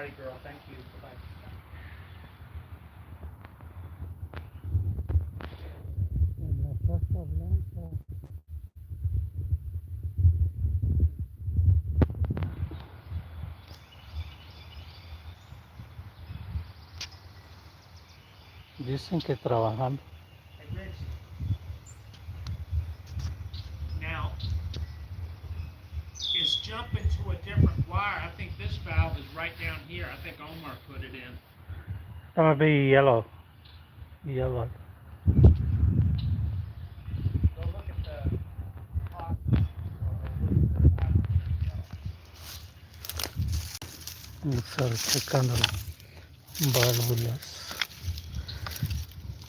Alrighty, girl. Thank you. Bye. En la Casa Blanca. Dicen que trabajan. Hey, Rich. Now, is jumping to a different wire. I think this valve is right down here. I think Omar put it in. That might be yellow. Yellow. Go look at the hot. Estar checando válvulas.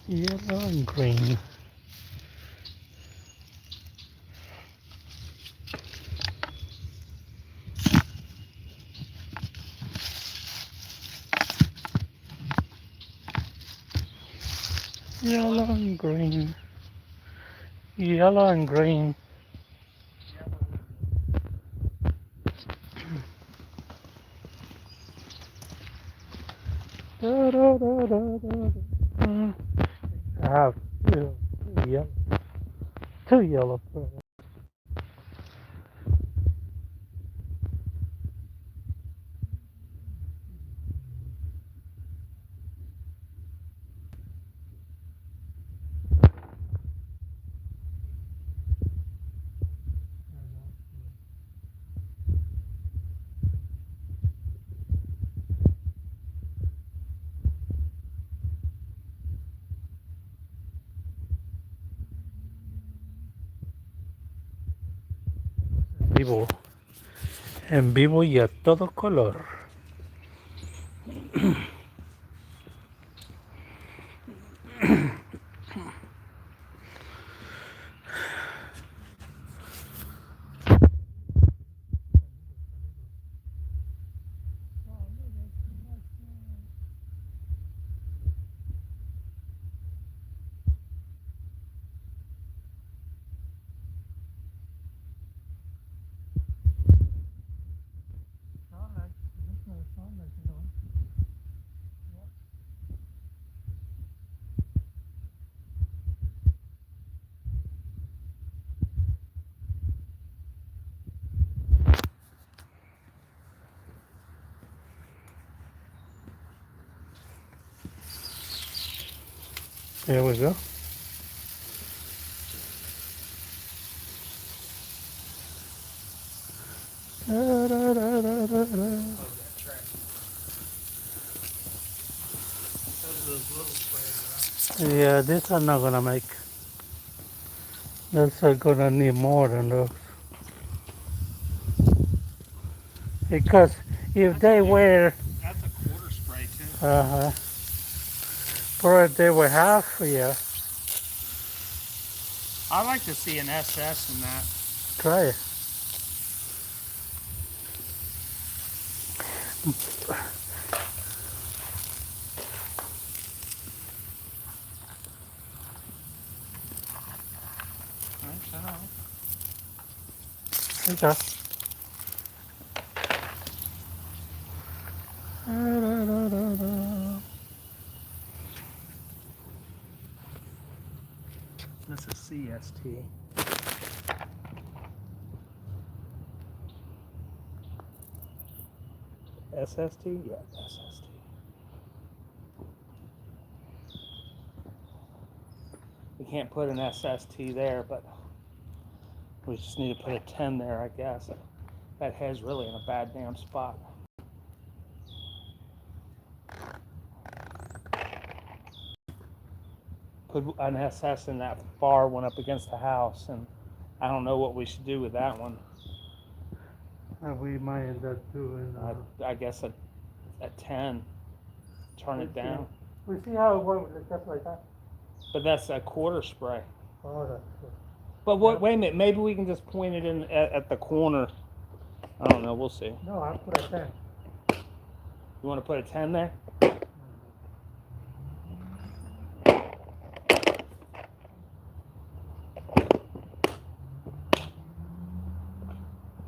Yellow and green. Yellow and green. Yellow and green. Da, da, da, da, da. I have two yellow. Two yellow. Vivo. En vivo y a todo color. There we go. Da, da, da, da, da, da. Yeah, these are not gonna make. Those are gonna need more than those. Because if they were, That's a quarter spray too. or if they were half, yeah, I like to see an SS in that. try it. Okay. Da, da, da, da, da. This is CST. SST? Yeah, SST. We can't put an SST there, but we just need to put a 10 there, I guess. That head's really in a bad damn spot. Put an SS in that far one up against the house, and I don't know what we should do with that one. We might end up doing. I guess a 10. Turn it down. We see how it works just like that. But that's a quarter spray. Oh, that's good. But wait a minute, maybe we can just point it in at the corner. I don't know, we'll see. No, I put a 10. You want to put a 10 there?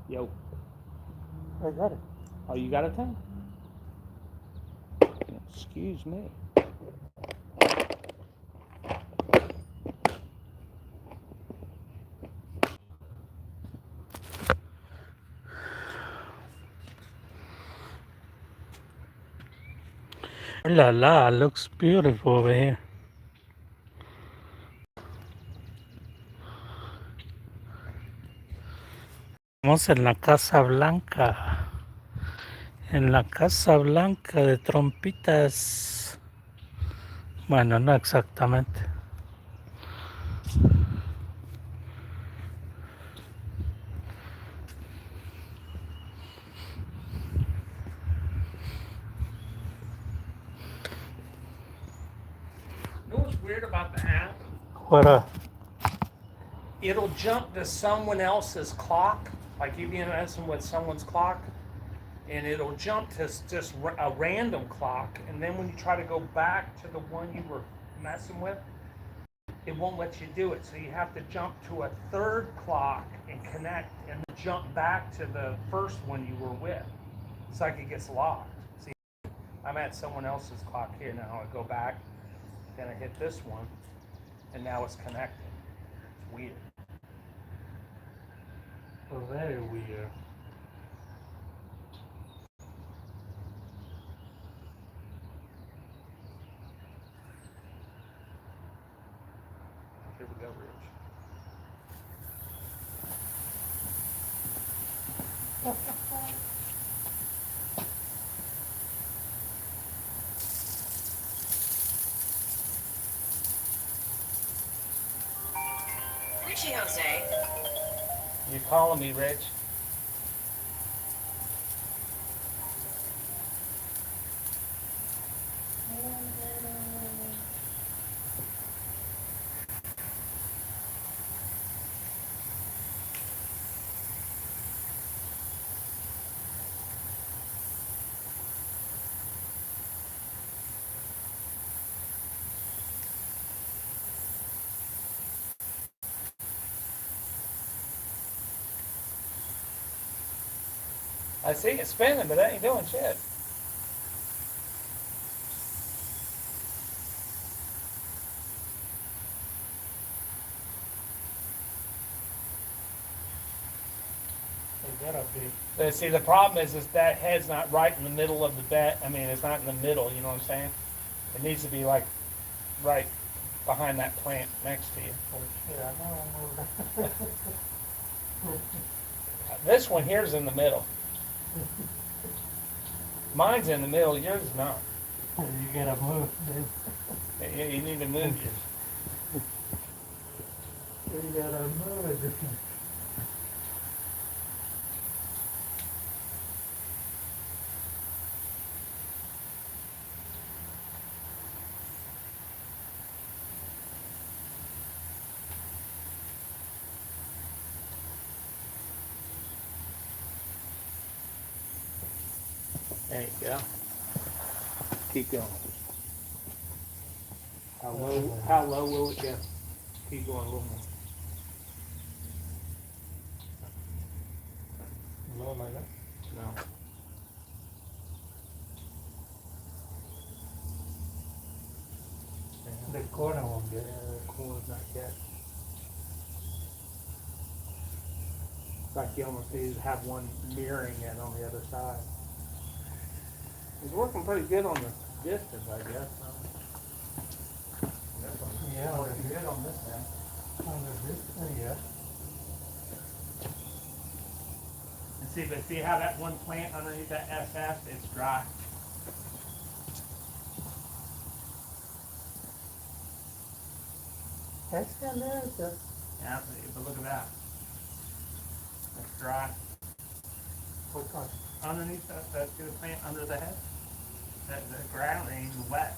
Yo. I got it. Oh, you got a 10? Excuse me. La la, looks beautiful over here. Estamos en la Casa Blanca. En la Casa Blanca de Trompitas. Bueno, no exactamente. You know what's weird about the app? What It'll jump to someone else's clock, like you be messing with someone's clock, and it'll jump to just a random clock, and then when you try to go back to the one you were messing with, it won't let you do it. So you have to jump to a third clock and connect, and then jump back to the first one you were with. It's like it gets locked. See, I'm at someone else's clock here now. I go back, then I hit this one, and now it's connected. It's weird. Very weird. Here we go, Rich. Richie Jose. You calling me, Rich? I see it spinning, but that ain't doing shit. It gotta be. But see, the problem is that head's not right in the middle of the bed. I mean, it's not in the middle. You know what I'm saying? It needs to be like right behind that plant next to you. Yeah, I know. This one here's in the middle. Mine's in the middle. Yours is not. You gotta move. You need to move yours. You gotta move. There you go. Keep going. How low will it go? Keep going a little more. Low like that. No. The corner won't get it. The corner's not yet. It's like you almost need to have one mirroring it on the other side. It's working pretty good on the distance, I guess. This one's Yeah, working good on this end. Yeah. And see how that one plant underneath that SF, it's dry. That's kind of Yeah, but look at that. It's dry. what kind? Underneath that good plant under the head, the ground ain't even wet.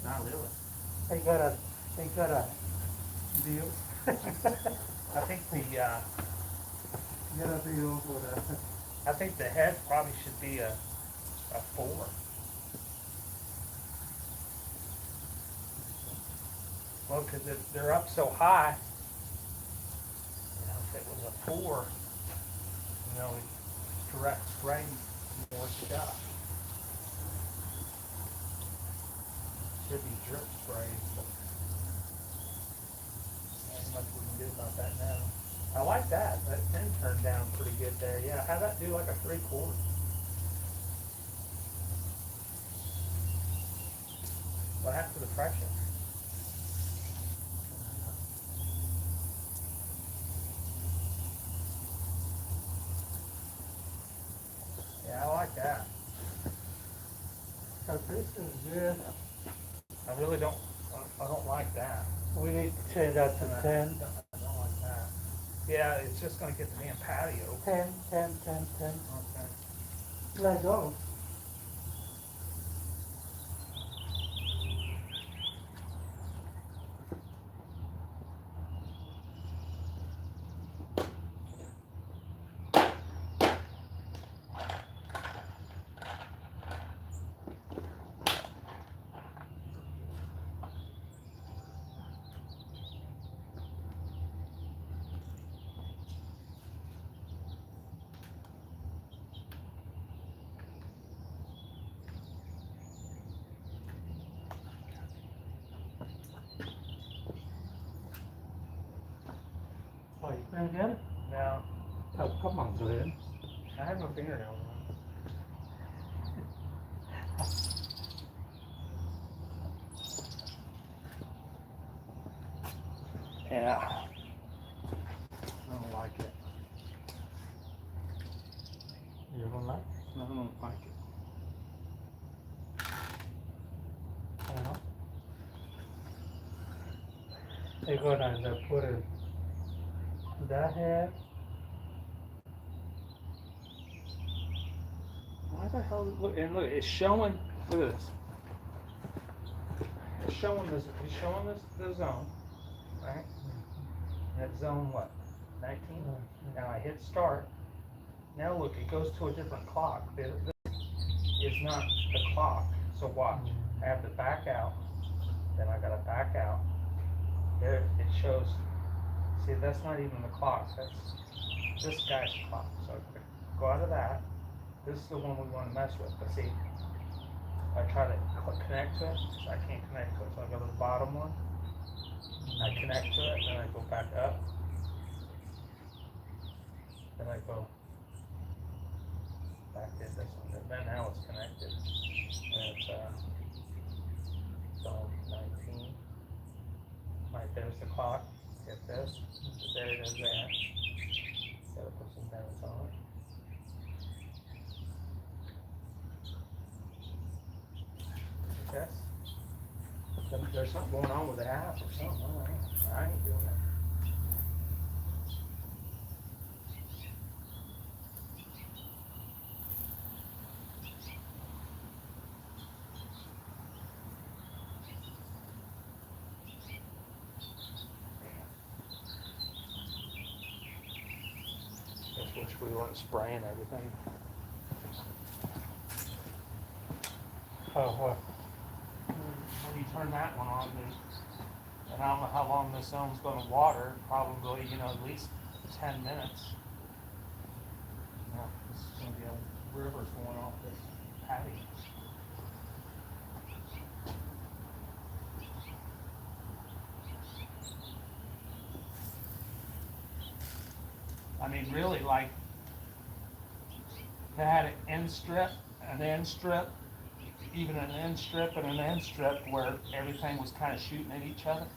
Not really. They got a deal. I think Got a deal for that. I think the head probably should be a 4. Well, because they're up so high. You know, if it was a 4, you know, direct spray more stuff. should be drip sprays, but not much we can do about that now. I like that. That pin turned down pretty good there. Yeah, have that do like a 3/4. What happened to the pressure? Yeah, I like that. So this is good. I really don't. I don't like that. We need to change that to 10. I don't like that. Yeah, it's just gonna get the damn patio. 10, 10, 10, 10. Okay. Let go. Oh, you been again? Now, Oh, come on, Glenn. I have no fingernails on. Yeah. I don't like it. You don't like? I don't like it. I know. You're gonna end up putting that here. Why the hell? Look, and look, it's showing. Look at this. It's showing this. It's showing this the zone, right? And it's zone what? 19. Now I hit start. Now look, it goes to a different clock. This is not the clock. So watch. I have to back out. Then I gotta back out. There it shows. See, that's not even the clock. That's this guy's clock. So go out of that. This is the one we want to mess with. But see, I try to connect to it, so I can't connect to it. So I go to the bottom one. I connect to it, then I go back up. Then I go back to this one. Then now it's connected. And it's zone 19. Right, there's the clock. Get this. There it is there. Gotta put some minutes on it. Yes. There's something going on with the app or something. I don't know. I ain't doing it. That's which we weren't spraying everything. Oh, what? When you turn that one on, and I don't know how long this zone's gonna water, probably, at least 10 minutes. This is gonna be a river going off this patio. I mean, really, like, they had an end strip, even an end strip and an end strip where everything was kind of shooting at each other.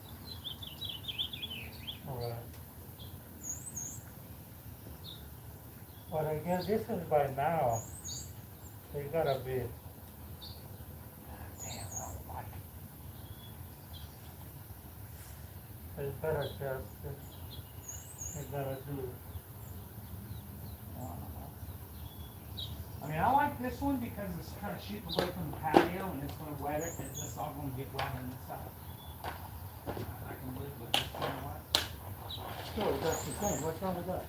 Alright. But I guess this is by now. So you gotta be. Damn, I don't like it. It's better just. You gotta do. I mean, I like this one because it's kind of shooting away from the patio and it's going to wet it and it's all going to get wet on the side. I can live with this one wet. Sure, that's the thing. What's wrong with that?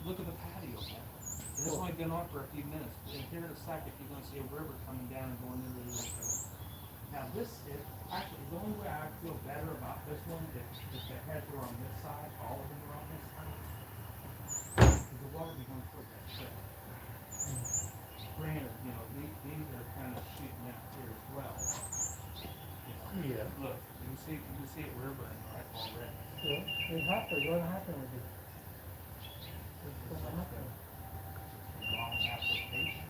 Look at the patio. It's only been on for a few minutes. And here in a second, you're going to see a river coming down and going into the river. Now this is actually the only way I feel better about this one is if the heads are on this side, all of them are on this side. Because the water is going towards that ship. Granted, these are kind of shooting out here as well. look, you can see it reverberating right already. So it happens. What happened with it? What's gonna happen? Wrong application.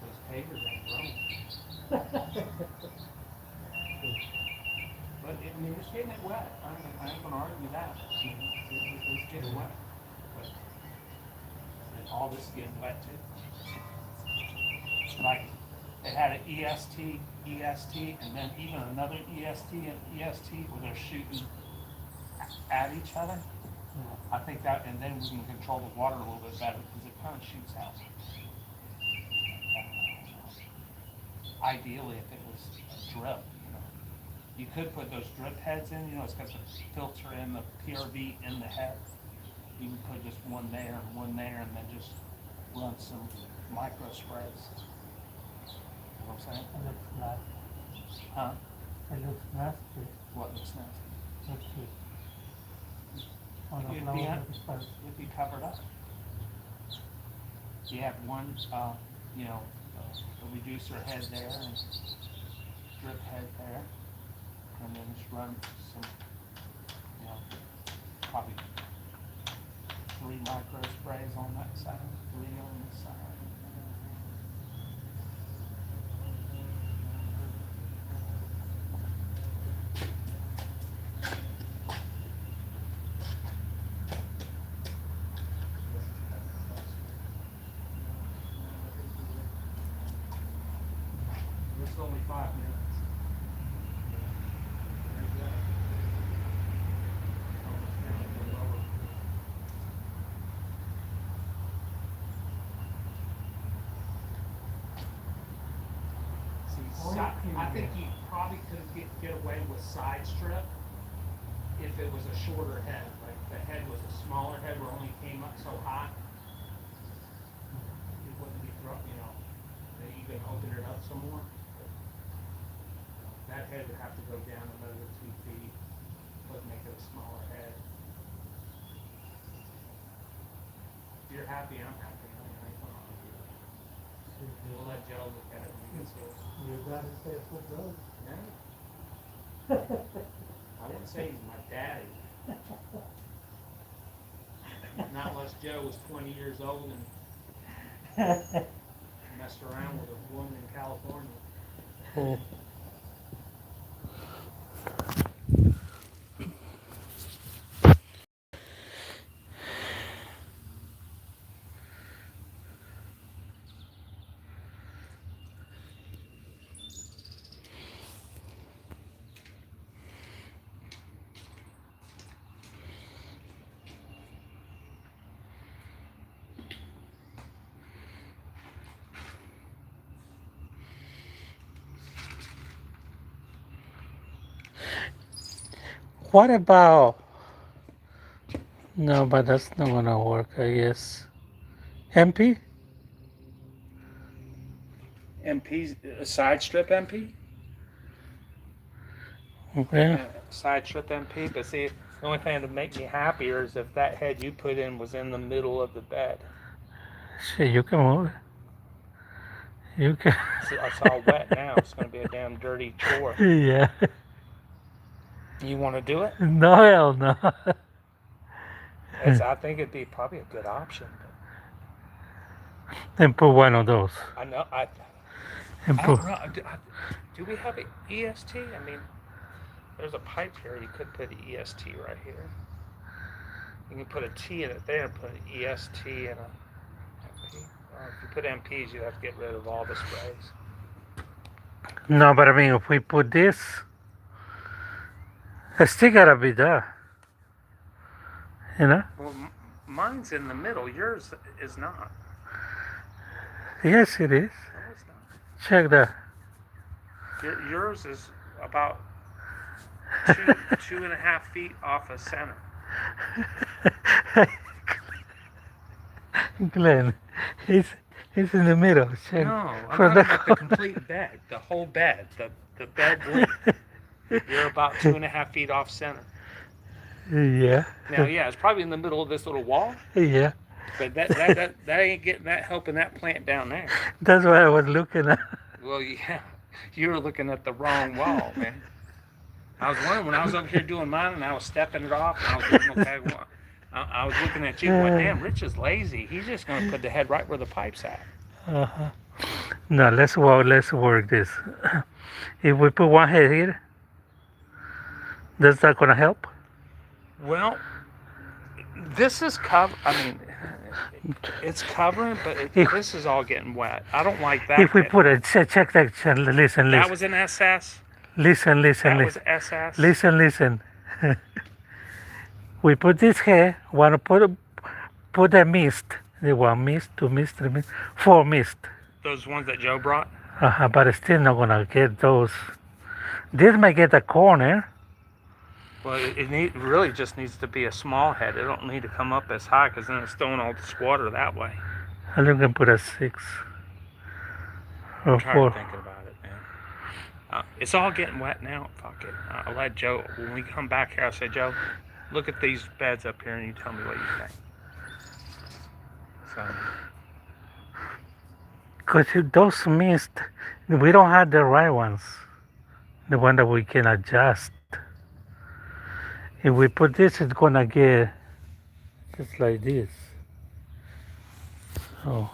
Those pavers ain't growing. But I mean, it's getting it wet. I ain't gonna argue that. I mean, it's getting wet. But and all this is getting wet too. Like it had an EST, and then even another EST and EST where they're shooting at each other. I think that, and then we can control the water a little bit better because it kind of shoots out. Ideally, if it was a drip, you could put those drip heads in. It's got the filter in the PRV in the head. You can put just one there, and then just run some micro sprays. You know what I'm saying? It looks nasty. Huh? It looks nasty. What looks nasty? Let's see. On the It'd flower be, of the spice. it'd be covered up. You have one, a reducer head there and drip head there, and then just run some, probably 3 micro sprays on that side, 3 on this side. It's only 5 minutes. I think you probably could get away with side strip if it was a shorter head. Like the head was a smaller head where it only came up so high. It wouldn't be they even open it up some more. That head would have to go down another 2 feet, but make it a smaller head. If you're happy, I'm happy. I ain't gonna argue. We'll let Joe look at it when he gets here. You gotta say a foot road. Yeah. I wouldn't say he's my daddy. Not unless Joe was 20 years old and messed around with a woman in California. What about? No, but that's not gonna work, I guess. MP? MP, a side strip MP? Okay. Side strip MP, but see, the only thing that would make me happier is if that head you put in was in the middle of the bed. Shit, you can move it. You can. It's all wet now. It's going to be a damn dirty chore. Yeah. You want to do it? No, hell no. I think it'd be probably a good option. And put one of those. I know. And I put. don't know. Do we have an EST? I mean, there's a pipe here. You could put an EST right here. You can put a T in it there and put an EST and a MP. If you put MPs, you'd have to get rid of all the sprays. No, but I mean, if we put this, it's still gotta be there. You know? Well, mine's in the middle. Yours is not. Yes, it is. No, it's not. Check that. Yours is about 2.5 feet off of center. Glenn, he's in the middle. Check. No, I'm from talking about the corner. complete bed, the whole bed, the bed length. You're about 2.5 feet off center. Yeah. Now, yeah, it's probably in the middle of this little wall, Yeah. but that ain't getting that helping that plant down there. That's what I was looking at. Well, yeah, You were looking at the wrong wall, man. I was wondering when I was over here doing mine and I was stepping it off and I was looking, okay, well, I was looking at you going, damn, Rich is lazy. He's just going to put the head right where the pipe's at. Uh-huh. No, let's work this. If we put one head here, that's not gonna help. Well, this is cover. I mean, it's covering, but this is all getting wet. I don't like that. If we put it, check that. Listen. That was an SS. Listen. That was SS. Listen. We put this here. Want to put a mist. The one mist, two mist, three mist, four mist. Those ones that Joe brought. But it's still not gonna get those. This might get a corner. Well, it really just needs to be a small head. It don't need to come up as high because then it's throwing all the water that way. I think we can put a 6 or I'm tired 4. of thinking about it, man. It's all getting wet now. Fuck it. I'll let Joe, when we come back here, I'll say, Joe, look at these beds up here and you tell me what you think. So. Because those mist, we don't have the right ones. The one that we can adjust. If we put this, it's gonna get just like this. So,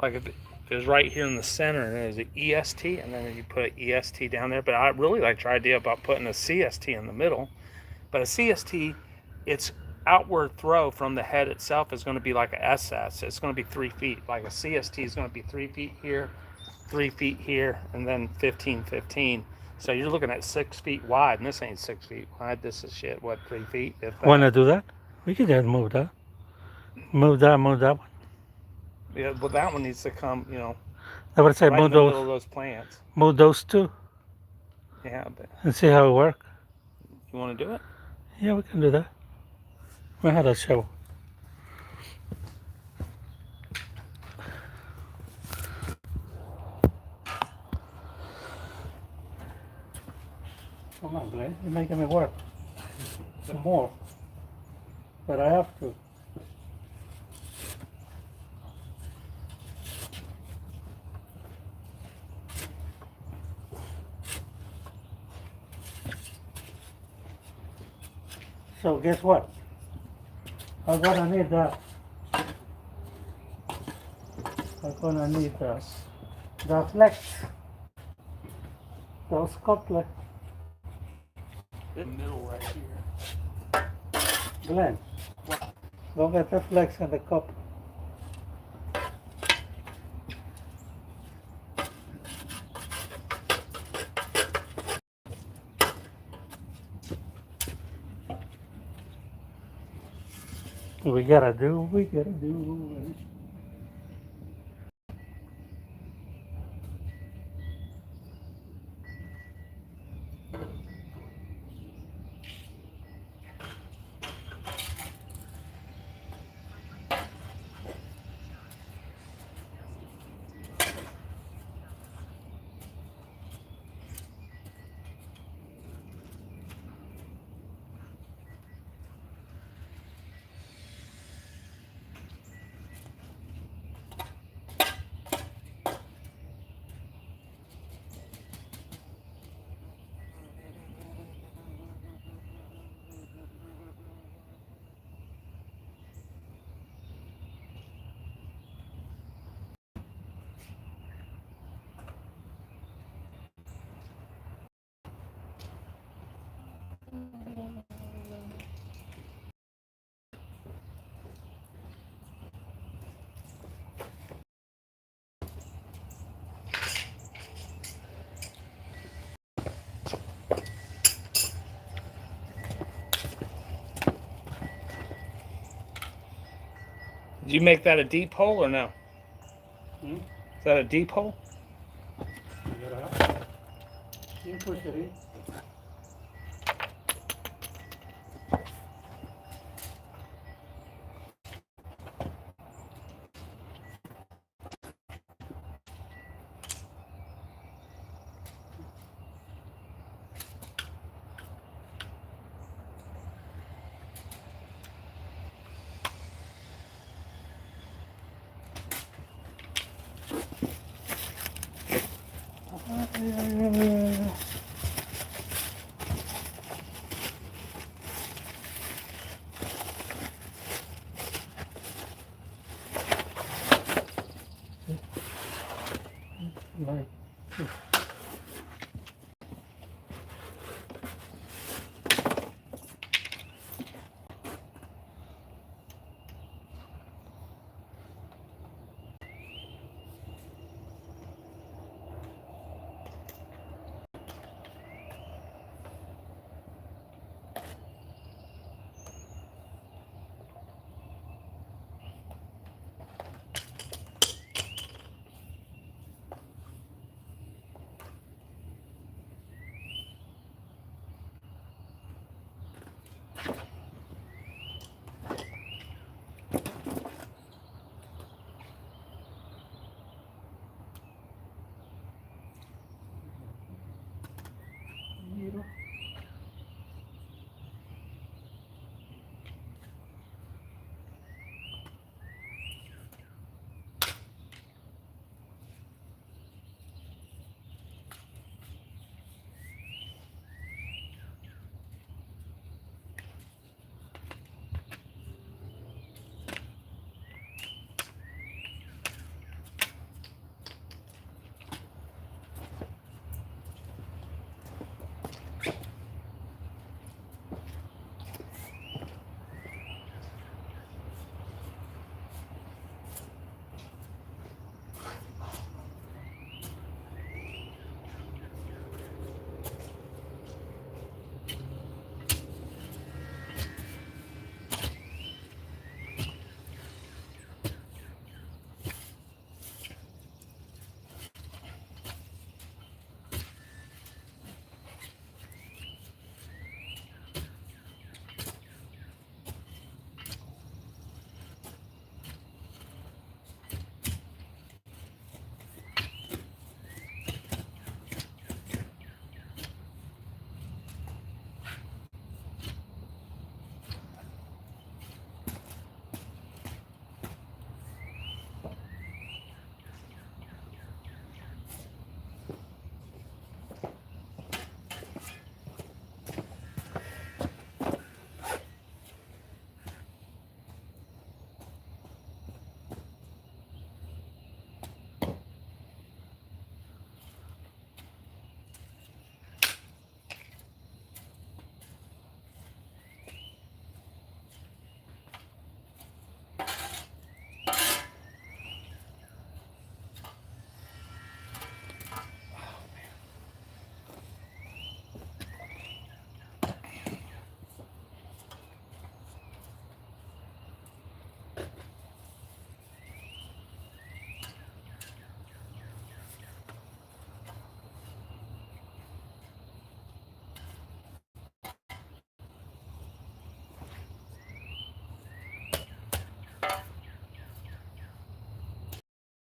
Like if it was right here in the center and there's an EST and then you put an EST down there. But I really like your idea about putting a CST in the middle. But a CST, its outward throw from the head itself is going to be like a SS. It's going to be 3 feet. Like a CST is going to be 3 feet here, 3 feet here, and then 15. So you're looking at 6 feet wide, and this ain't 6 feet wide. This is 3 feet? wanna do that? We can just move that. Move that one. Yeah, but that one needs to come, I would say right in move the middle those. of those plants. Move those two Yeah, but and see how it works. you want to do it? Yeah, we can do that. We had a show. Come on, Glenn. You're making me work. Some more. But I have to. So guess what? I'm gonna need that. I'm gonna need the flex. Those couplets. The middle right here. Glenn, go get the flex and the cup. We gotta do. Did you make that a deep hole or no? Hmm? Is that a deep hole? You push it in. Like,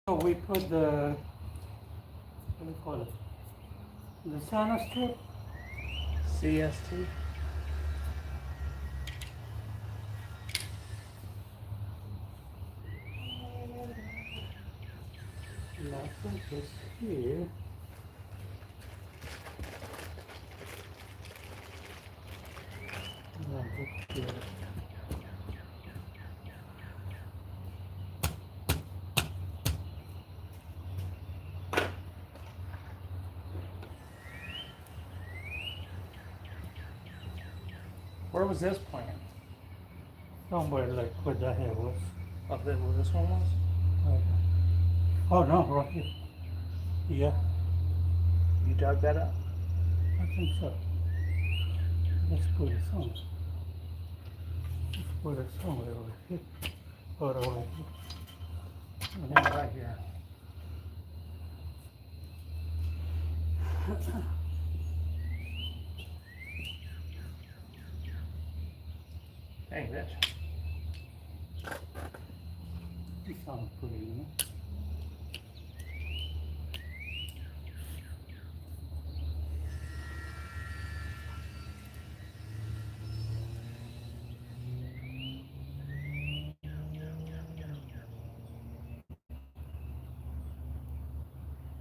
so we put the, what do you call it? The Santa strip. CST. Nothing is here. No, it's here. Where was this plant? Somewhere like where the hair was. Up there where this one was? Right. Oh no, right here. Yeah, You dug that up? I think so. Let's put it somewhere. Let's put it somewhere over here. Or over here. Yeah, right here. Dang, bitch. It sounds pretty, you know?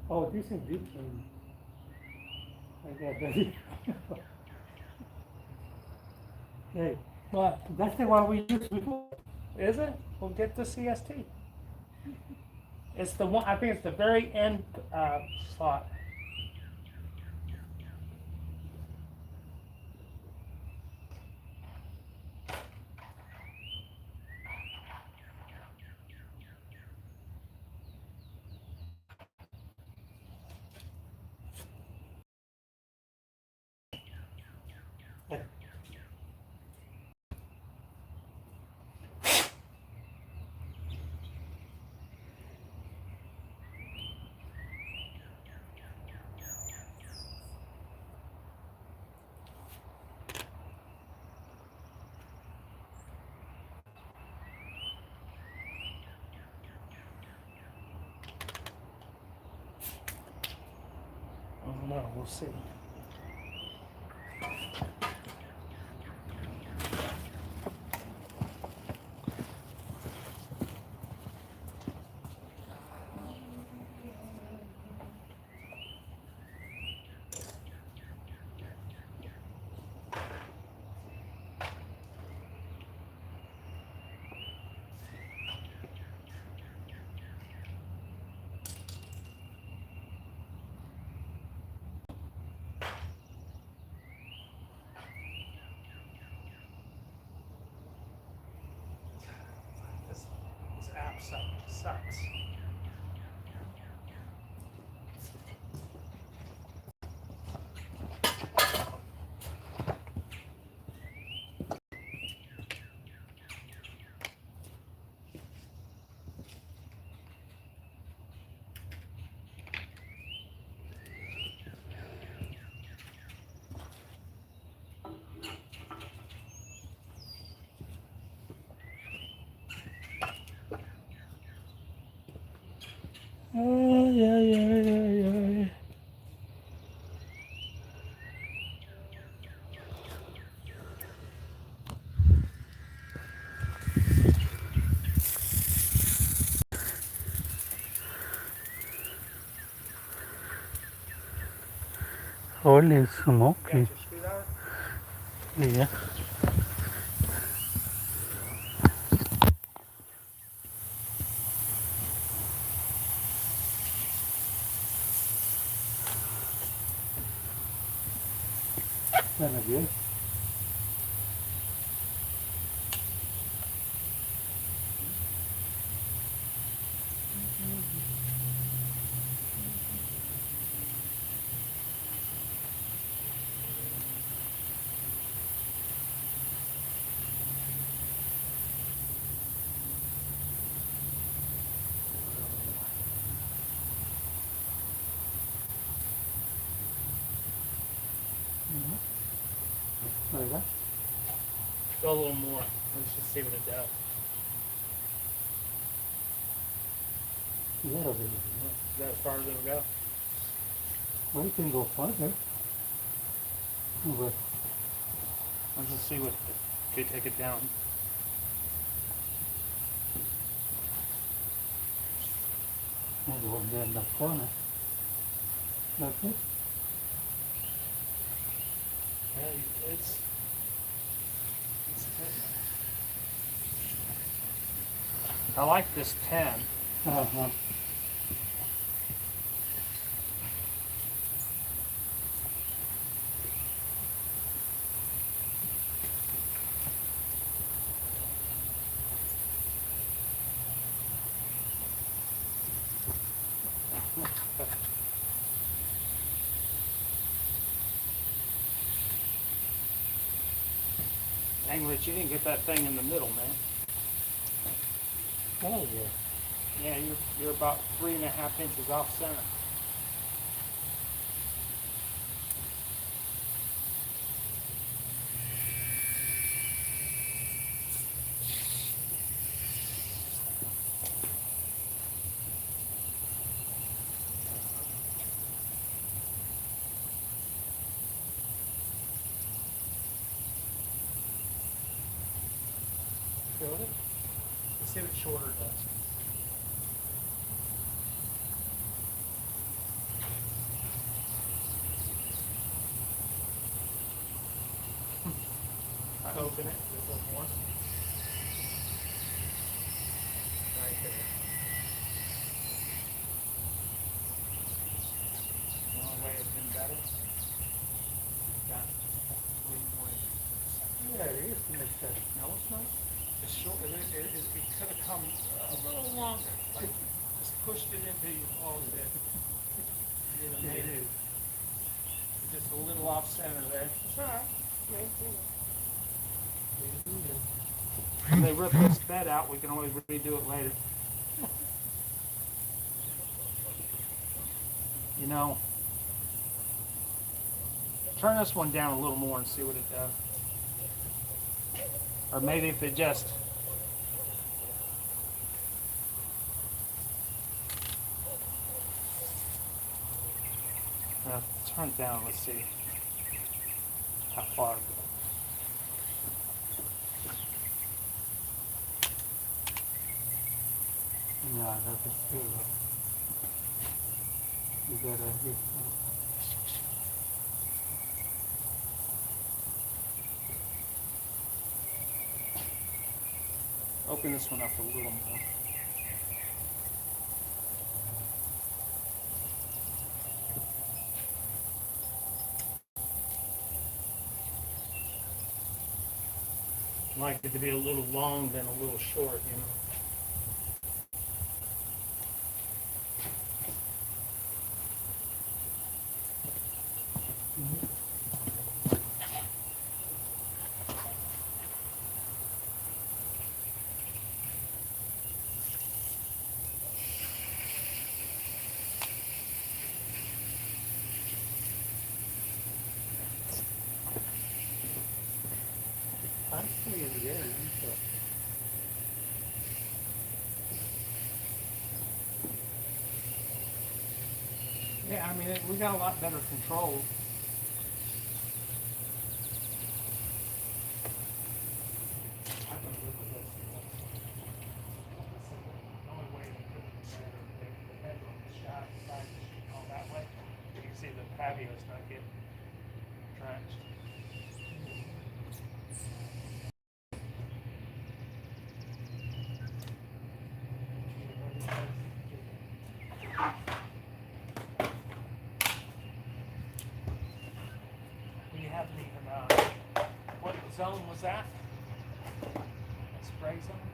Oh, this is different. I got that. Hey, What? that's the one we used before. Is it? We'll get the CST. It's the one. I think it's the very end slot. I don't know. We'll see. This app sucks. Ay, ay, ay, ay, ay. Holy Got smoky. your screwdriver? Yeah. Kinda good. Like that? Go a little more. Let's just see what it does. Yeah, baby. Is that as far as it'll go? Well, you can go farther. But Let's just see what. Okay, take it down. maybe over there in the corner. Like this. Yeah, it's I like this 10. Uh-huh. Dang, Rich, you didn't get that thing in the middle, man. Oh, yeah. Yeah, you're about 3.5 inches off center. Feel it? Let's see what shorter does. I open it a little more. Right there. pushed it into you. Oh, it. Yeah, it is. Just a little off center there. It's all right. When they rip this bed out, we can always redo it later. You know, turn this one down a little more and see what it does. Or maybe if it just... turn it down, let's see how far it goes. Yeah, that is good. You gotta hit. Open this one up a little more. I like it to be a little long than a little short, you know. I'm still in the air, so. Yeah, I mean, we got a lot better control. I can live with this. The only way to put it better is the bedroom, the shop, side of the sheet, all that way. You can see the patio's not getting drenched. We haven't even, what zone was that? A spray zone?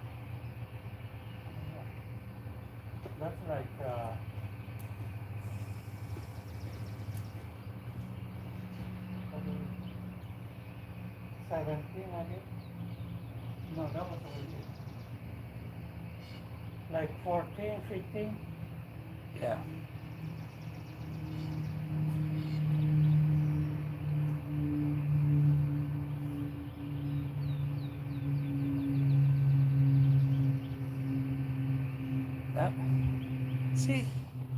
That's like 17, I guess. No, that was over here. Like 14, 15. Yeah. That, see,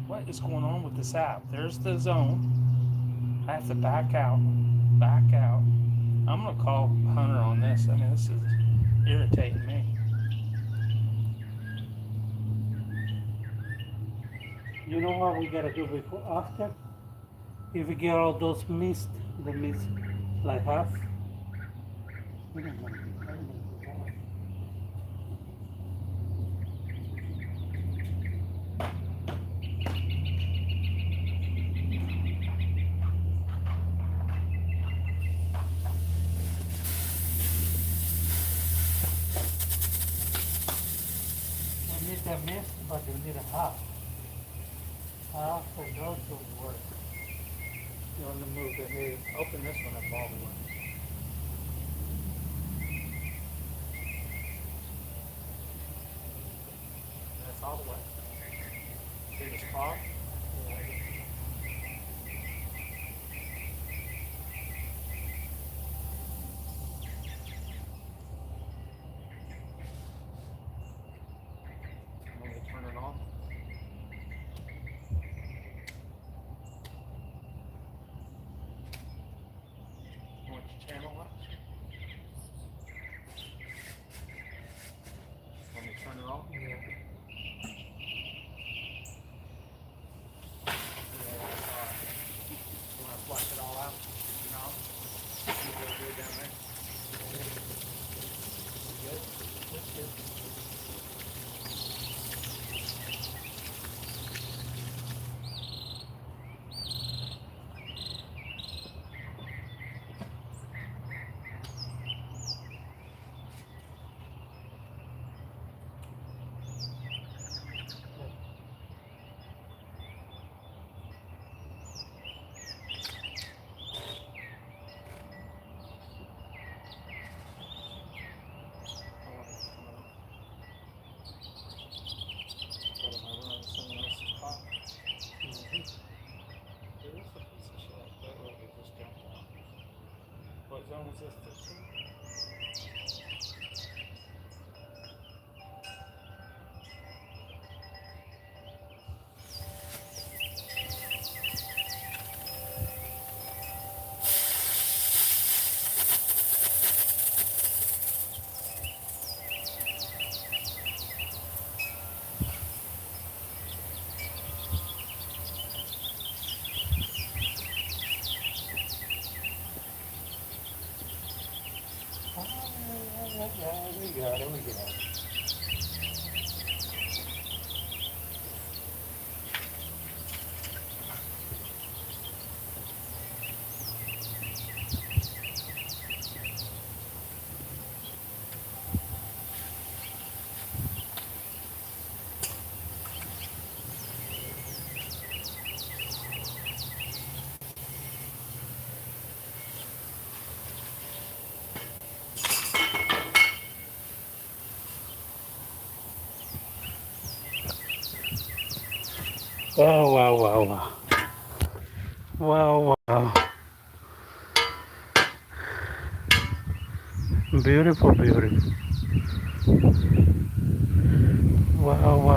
what is going on with this app? There's the zone. I have to back out. Back out. I'm going to call Hunter on this. I mean, this is irritating me. You know what we gotta do before, after? If we get all those mist, the mist like half. We don't want to do that. We need the mist, but we need a half. Half of those will work. You want to move the head. Open this one up all the way. That's all the way. See the spot? Want me to turn it on? Which channel up? Want me to turn it on? Yeah. Wow, wow, wow, wow. Wow, wow. Beautiful, beautiful. Wow, wow.